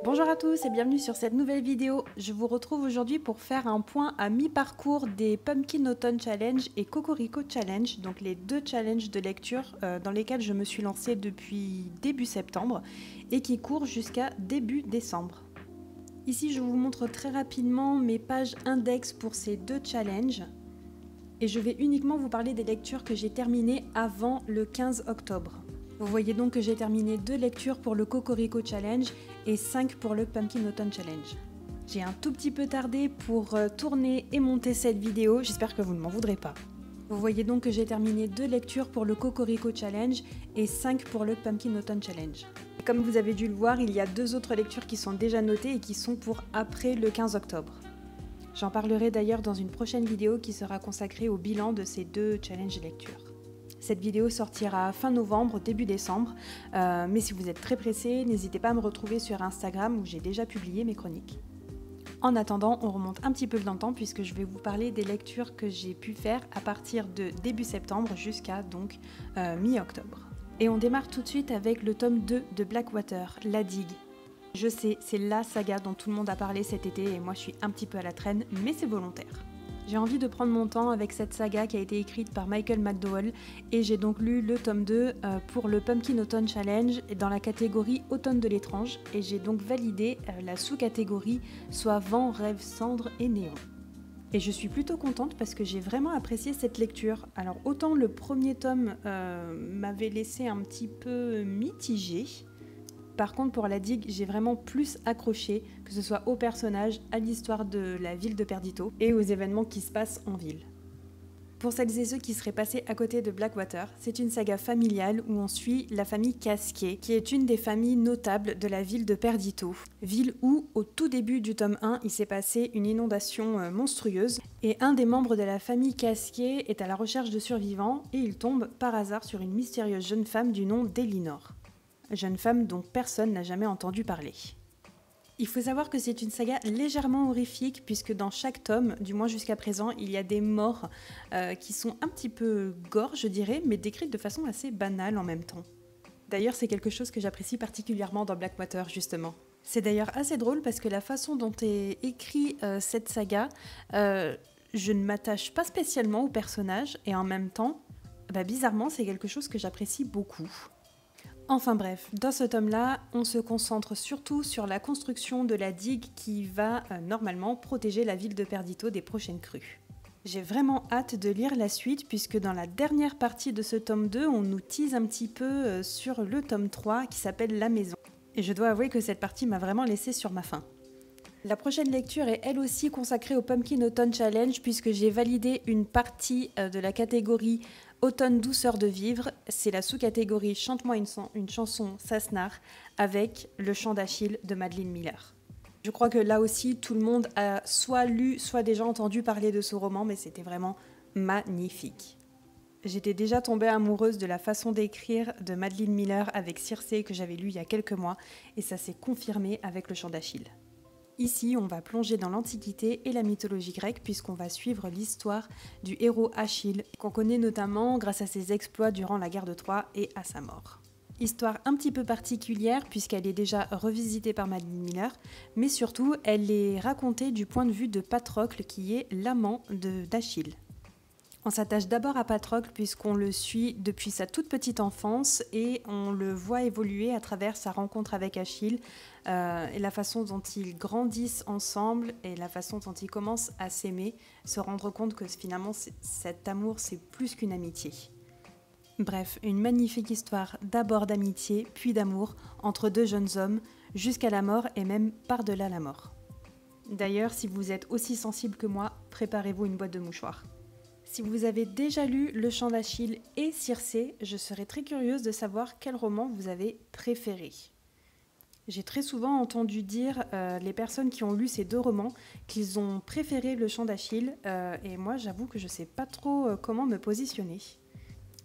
Bonjour à tous et bienvenue sur cette nouvelle vidéo. Je vous retrouve aujourd'hui pour faire un point à mi-parcours des Pumpkin Autumn Challenge et Cocorico Challenge, donc les deux challenges de lecture dans lesquels je me suis lancée depuis début septembre et qui courent jusqu'à début décembre. Ici je vous montre très rapidement mes pages index pour ces deux challenges et je vais uniquement vous parler des lectures que j'ai terminées avant le 15 octobre. Vous voyez donc que j'ai terminé 2 lectures pour le Cocorico Challenge et 5 pour le Pumpkin Autumn Challenge. J'ai un tout petit peu tardé pour tourner et monter cette vidéo, j'espère que vous ne m'en voudrez pas. Vous voyez donc que j'ai terminé 2 lectures pour le Cocorico Challenge et 5 pour le Pumpkin Autumn Challenge. Et comme vous avez dû le voir, il y a 2 autres lectures qui sont déjà notées et qui sont pour après le 15 octobre. J'en parlerai d'ailleurs dans une prochaine vidéo qui sera consacrée au bilan de ces 2 challenges lectures. Cette vidéo sortira fin novembre, début décembre, mais si vous êtes très pressé, n'hésitez pas à me retrouver sur Instagram où j'ai déjà publié mes chroniques. En attendant, on remonte un petit peu dans le temps puisque je vais vous parler des lectures que j'ai pu faire à partir de début septembre jusqu'à donc mi-octobre. Et on démarre tout de suite avec le tome 2 de Blackwater, La Digue. Je sais, c'est la saga dont tout le monde a parlé cet été et moi je suis un petit peu à la traîne, mais c'est volontaire. J'ai envie de prendre mon temps avec cette saga qui a été écrite par Michael McDowell et j'ai donc lu le tome 2 pour le Pumpkin Autumn Challenge dans la catégorie Automne de l'étrange et j'ai donc validé la sous-catégorie soit vent, rêve, cendre et néon. Et je suis plutôt contente parce que j'ai vraiment apprécié cette lecture. Alors autant le premier tome m'avait laissé un petit peu mitigé. Par contre, pour La Digue, j'ai vraiment plus accroché, que ce soit au personnage, à l'histoire de la ville de Perdito et aux événements qui se passent en ville. Pour celles et ceux qui seraient passés à côté de Blackwater, c'est une saga familiale où on suit la famille Casquet, qui est une des familles notables de la ville de Perdito. Ville où, au tout début du tome 1, il s'est passé une inondation monstrueuse et un des membres de la famille Casquet est à la recherche de survivants et il tombe par hasard sur une mystérieuse jeune femme du nom d'Elinor. Jeune femme dont personne n'a jamais entendu parler. Il faut savoir que c'est une saga légèrement horrifique puisque dans chaque tome, du moins jusqu'à présent, il y a des morts qui sont un petit peu gore, je dirais, mais décrites de façon assez banale en même temps. D'ailleurs, c'est quelque chose que j'apprécie particulièrement dans Blackwater, justement. C'est d'ailleurs assez drôle parce que la façon dont est écrite cette saga, je ne m'attache pas spécialement au personnage et en même temps, bizarrement, c'est quelque chose que j'apprécie beaucoup. Enfin bref, dans ce tome-là, on se concentre surtout sur la construction de la digue qui va normalement protéger la ville de Perdito des prochaines crues. J'ai vraiment hâte de lire la suite puisque dans la dernière partie de ce tome 2, on nous tease un petit peu sur le tome 3 qui s'appelle La Maison. Et je dois avouer que cette partie m'a vraiment laissé sur ma faim. La prochaine lecture est elle aussi consacrée au Pumpkin Autumn Challenge puisque j'ai validé une partie de la catégorie Automne douceur de vivre, c'est la sous-catégorie Chante-moi une chanson Sassenach avec le chant d'Achille de Madeline Miller. Je crois que là aussi tout le monde a soit lu, soit déjà entendu parler de ce roman, mais c'était vraiment magnifique. J'étais déjà tombée amoureuse de la façon d'écrire de Madeline Miller avec Circé que j'avais lu il y a quelques mois et ça s'est confirmé avec le chant d'Achille. Ici, on va plonger dans l'Antiquité et la mythologie grecque puisqu'on va suivre l'histoire du héros Achille, qu'on connaît notamment grâce à ses exploits durant la guerre de Troie et à sa mort. Histoire un petit peu particulière puisqu'elle est déjà revisitée par Madeline Miller, mais surtout elle est racontée du point de vue de Patrocle qui est l'amant d'Achille. On s'attache d'abord à Patrocle puisqu'on le suit depuis sa toute petite enfance et on le voit évoluer à travers sa rencontre avec Achille et la façon dont ils grandissent ensemble et la façon dont ils commencent à s'aimer, se rendre compte que finalement cet amour c'est plus qu'une amitié. Bref, une magnifique histoire d'abord d'amitié puis d'amour entre deux jeunes hommes jusqu'à la mort et même par-delà la mort. D'ailleurs, si vous êtes aussi sensible que moi, préparez-vous une boîte de mouchoirs. Si vous avez déjà lu Le Chant d'Achille et Circé, je serais très curieuse de savoir quel roman vous avez préféré. J'ai très souvent entendu dire les personnes qui ont lu ces 2 romans qu'ils ont préféré Le Chant d'Achille et moi j'avoue que je ne sais pas trop comment me positionner.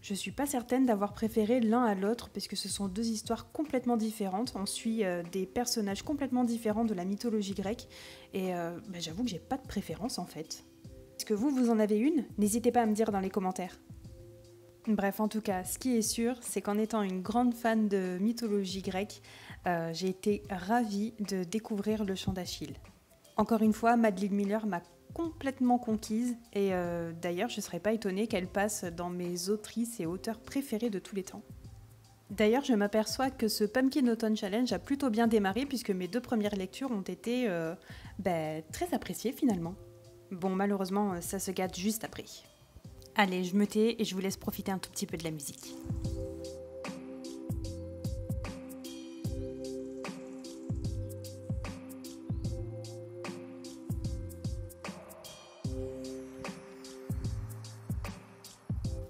Je ne suis pas certaine d'avoir préféré l'un à l'autre puisque ce sont 2 histoires complètement différentes. On suit des personnages complètement différents de la mythologie grecque et j'avoue que j'ai pas de préférence en fait. Est-ce que vous en avez une? N'hésitez pas à me dire dans les commentaires. Bref, en tout cas, ce qui est sûr, c'est qu'en étant une grande fan de mythologie grecque, j'ai été ravie de découvrir Le Chant d'Achille. Encore une fois, Madeline Miller m'a complètement conquise et d'ailleurs je ne serais pas étonnée qu'elle passe dans mes autrices et auteurs préférés de tous les temps. D'ailleurs, je m'aperçois que ce Pumpkin Autumn Challenge a plutôt bien démarré puisque mes 2 premières lectures ont été très appréciées finalement. Bon, malheureusement, ça se gâte juste après. Allez, je me tais et je vous laisse profiter un tout petit peu de la musique.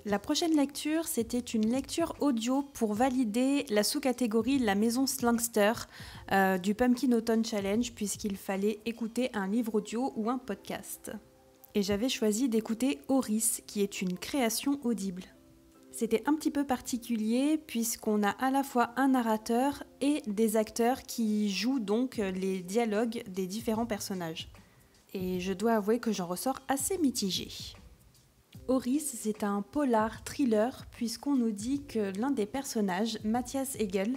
La prochaine lecture, c'était une lecture audio pour valider la sous-catégorie La Maison Slangster du Pumpkin Autumn Challenge puisqu'il fallait écouter un livre audio ou un podcast. Et j'avais choisi d'écouter Horis, qui est une création audible. C'était un petit peu particulier puisqu'on a à la fois un narrateur et des acteurs qui jouent donc les dialogues des différents personnages. Et je dois avouer que j'en ressors assez mitigée. Horis, c'est un polar thriller puisqu'on nous dit que l'un des personnages, Matthias Hegel,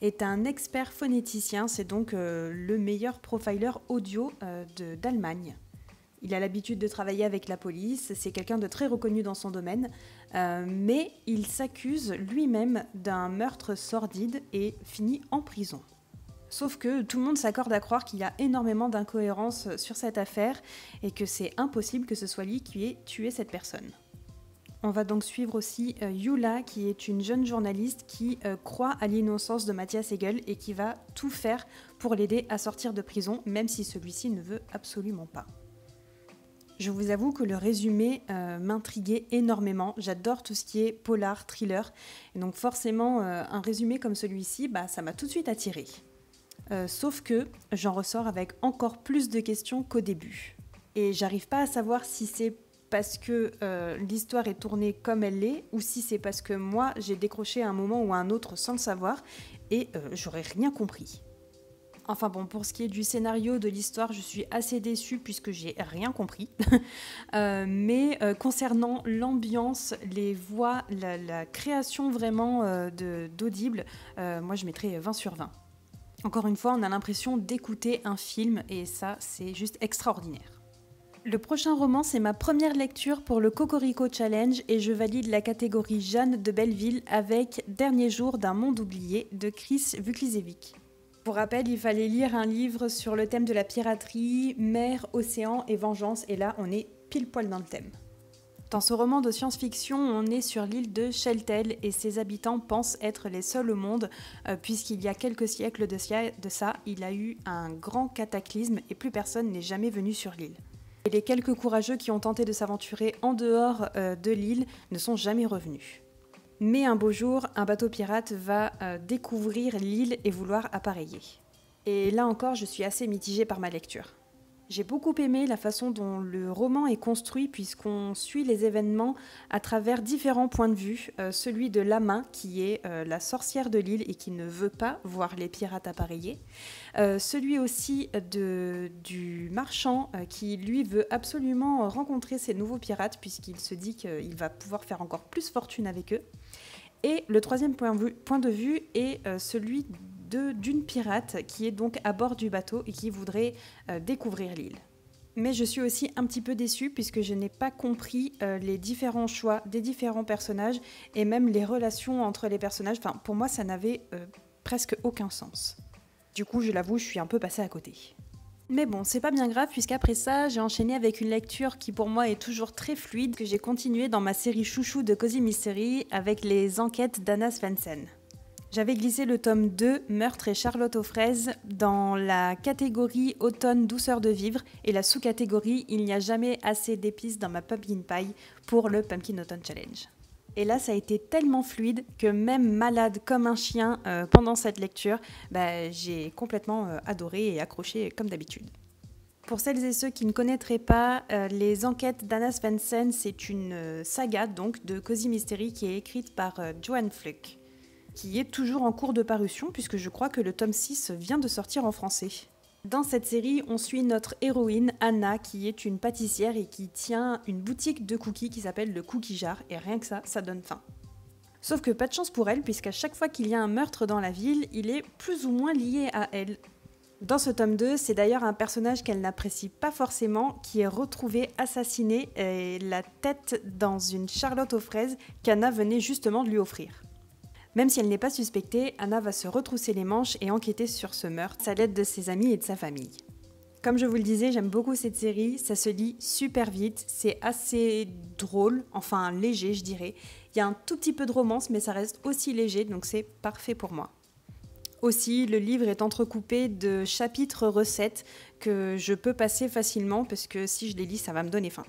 est un expert phonéticien, c'est donc le meilleur profiler audio d'Allemagne. Il a l'habitude de travailler avec la police, c'est quelqu'un de très reconnu dans son domaine, mais il s'accuse lui-même d'un meurtre sordide et finit en prison. Sauf que tout le monde s'accorde à croire qu'il y a énormément d'incohérences sur cette affaire et que c'est impossible que ce soit lui qui ait tué cette personne. On va donc suivre aussi Yula, qui est une jeune journaliste qui croit à l'innocence de Matthias Hegel et qui va tout faire pour l'aider à sortir de prison, même si celui-ci ne veut absolument pas. Je vous avoue que le résumé m'intriguait énormément. J'adore tout ce qui est polar, thriller. Et donc forcément, un résumé comme celui-ci, ça m'a tout de suite attirée. Sauf que j'en ressors avec encore plus de questions qu'au début. Et j'arrive pas à savoir si c'est parce que l'histoire est tournée comme elle l'est ou si c'est parce que moi j'ai décroché à un moment ou à un autre sans le savoir et j'aurais rien compris. Enfin bon, pour ce qui est du scénario de l'histoire, je suis assez déçue puisque j'ai rien compris. Mais concernant l'ambiance, les voix, la création vraiment d'Audible, moi je mettrais 20 sur 20. Encore une fois, on a l'impression d'écouter un film et ça, c'est juste extraordinaire. Le prochain roman, c'est ma première lecture pour le Cocorico Challenge et je valide la catégorie Jeanne de Belleville avec Dernier jour d'un monde oublié de Chris Vuklicevic. Pour rappel, il fallait lire un livre sur le thème de la piraterie, mer, océan et vengeance et là, on est pile poil dans le thème. Dans ce roman de science-fiction, on est sur l'île de Sheltel et ses habitants pensent être les seuls au monde puisqu'il y a quelques siècles de ça, il a eu un grand cataclysme et plus personne n'est jamais venu sur l'île. Et les quelques courageux qui ont tenté de s'aventurer en dehors de l'île ne sont jamais revenus. Mais un beau jour, un bateau pirate va découvrir l'île et vouloir appareiller. Et là encore, je suis assez mitigée par ma lecture. J'ai beaucoup aimé la façon dont le roman est construit puisqu'on suit les événements à travers différents points de vue. Celui de Lama, qui est la sorcière de l'île et qui ne veut pas voir les pirates appareiller. Celui aussi du marchand qui, lui, veut absolument rencontrer ces nouveaux pirates puisqu'il se dit qu'il va pouvoir faire encore plus fortune avec eux. Et le troisième point de vue est celui d'une pirate qui est donc à bord du bateau et qui voudrait découvrir l'île. Mais je suis aussi un petit peu déçue puisque je n'ai pas compris les différents choix des différents personnages et même les relations entre les personnages. Enfin, pour moi, ça n'avait presque aucun sens. Du coup, je l'avoue, je suis un peu passée à côté. Mais bon, c'est pas bien grave puisqu'après ça, j'ai enchaîné avec une lecture qui pour moi est toujours très fluide, que j'ai continué dans ma série chouchou de Cozy Mystery avec les enquêtes d'Anna Svensson. J'avais glissé le tome 2, Meurtre et Charlotte aux fraises, dans la catégorie Automne douceur de vivre et la sous-catégorie Il n'y a jamais assez d'épices dans ma pumpkin pie pour le Pumpkin Autumn Challenge. Et là, ça a été tellement fluide que même malade comme un chien pendant cette lecture, j'ai complètement adoré et accroché comme d'habitude. Pour celles et ceux qui ne connaîtraient pas, les enquêtes d'Anna Svensson, c'est une saga donc de Cozy Mystery qui est écrite par Joanne Fluke, qui est toujours en cours de parution puisque je crois que le tome 6 vient de sortir en français. Dans cette série, on suit notre héroïne Anna qui est une pâtissière et qui tient une boutique de cookies qui s'appelle le Cookie Jar et rien que ça donne faim. Sauf que pas de chance pour elle, puisqu'à chaque fois qu'il y a un meurtre dans la ville, il est plus ou moins lié à elle. Dans ce tome 2, c'est d'ailleurs un personnage qu'elle n'apprécie pas forcément qui est retrouvé assassiné et la tête dans une charlotte aux fraises qu'Anna venait justement de lui offrir. Même si elle n'est pas suspectée, Anna va se retrousser les manches et enquêter sur ce meurtre à l'aide de ses amis et de sa famille. Comme je vous le disais, j'aime beaucoup cette série, ça se lit super vite, c'est assez drôle, enfin léger je dirais. Il y a un tout petit peu de romance mais ça reste aussi léger donc c'est parfait pour moi. Aussi, le livre est entrecoupé de chapitres recettes que je peux passer facilement parce que si je les lis ça va me donner faim.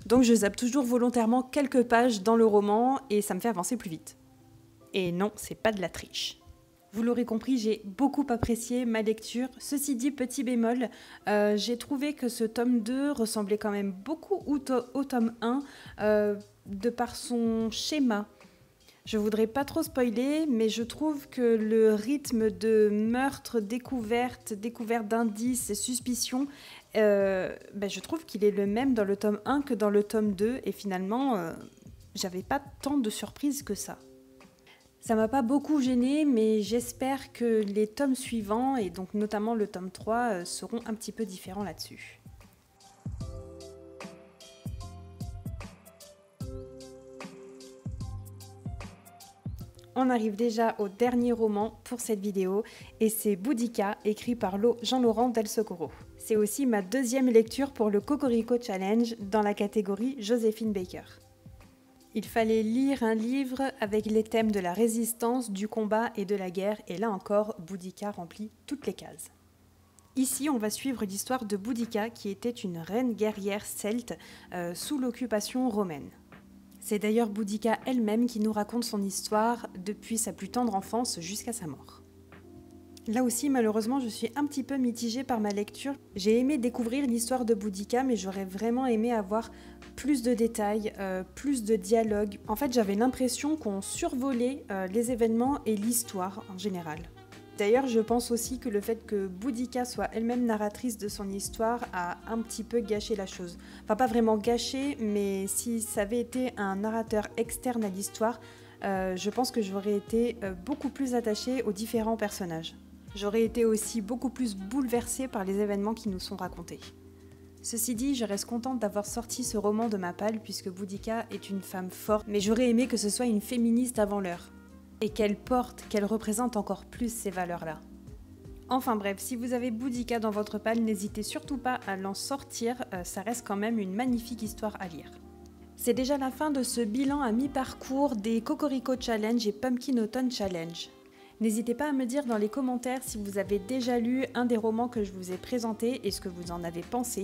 Donc je zappe toujours volontairement quelques pages dans le roman et ça me fait avancer plus vite. Et non, c'est pas de la triche. Vous l'aurez compris, j'ai beaucoup apprécié ma lecture. Ceci dit, petit bémol, j'ai trouvé que ce tome 2 ressemblait quand même beaucoup au tome 1 de par son schéma. Je voudrais pas trop spoiler, mais je trouve que le rythme de meurtre, découverte d'indices et suspicions, je trouve qu'il est le même dans le tome 1 que dans le tome 2. Et finalement, j'avais pas tant de surprises que ça. Ça m'a pas beaucoup gênée, mais j'espère que les tomes suivants, et donc notamment le tome 3, seront un petit peu différents là-dessus. On arrive déjà au dernier roman pour cette vidéo, et c'est Boudica, écrit par Jean-Laurent Del Socorro. C'est aussi ma deuxième lecture pour le Cocorico Challenge dans la catégorie Joséphine Baker. Il fallait lire un livre avec les thèmes de la résistance, du combat et de la guerre, et là encore, Boudica remplit toutes les cases. Ici, on va suivre l'histoire de Boudica, qui était une reine guerrière celte sous l'occupation romaine. C'est d'ailleurs Boudica elle-même qui nous raconte son histoire depuis sa plus tendre enfance jusqu'à sa mort. Là aussi, malheureusement, je suis un petit peu mitigée par ma lecture. J'ai aimé découvrir l'histoire de Boudica, mais j'aurais vraiment aimé avoir plus de détails, plus de dialogues. En fait, j'avais l'impression qu'on survolait les événements et l'histoire en général. D'ailleurs, je pense aussi que le fait que Boudica soit elle-même narratrice de son histoire a un petit peu gâché la chose. Enfin, pas vraiment gâché, mais si ça avait été un narrateur externe à l'histoire, je pense que j'aurais été beaucoup plus attachée aux différents personnages. J'aurais été aussi beaucoup plus bouleversée par les événements qui nous sont racontés. Ceci dit, je reste contente d'avoir sorti ce roman de ma palle puisque Boudica est une femme forte, mais j'aurais aimé que ce soit une féministe avant l'heure. Et qu'elle représente encore plus ces valeurs-là. Enfin bref, si vous avez Boudica dans votre palle, n'hésitez surtout pas à l'en sortir, ça reste quand même une magnifique histoire à lire. C'est déjà la fin de ce bilan à mi-parcours des Cocorico Challenge et Pumpkin Autumn Challenge. N'hésitez pas à me dire dans les commentaires si vous avez déjà lu un des romans que je vous ai présentés et ce que vous en avez pensé.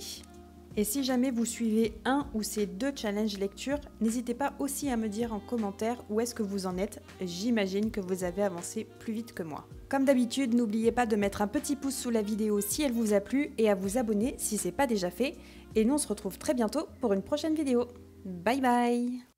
Et si jamais vous suivez un ou ces deux challenges lecture, n'hésitez pas aussi à me dire en commentaire où est-ce que vous en êtes. J'imagine que vous avez avancé plus vite que moi. Comme d'habitude, n'oubliez pas de mettre un petit pouce sous la vidéo si elle vous a plu et à vous abonner si ce n'est pas déjà fait. Et nous on se retrouve très bientôt pour une prochaine vidéo. Bye bye!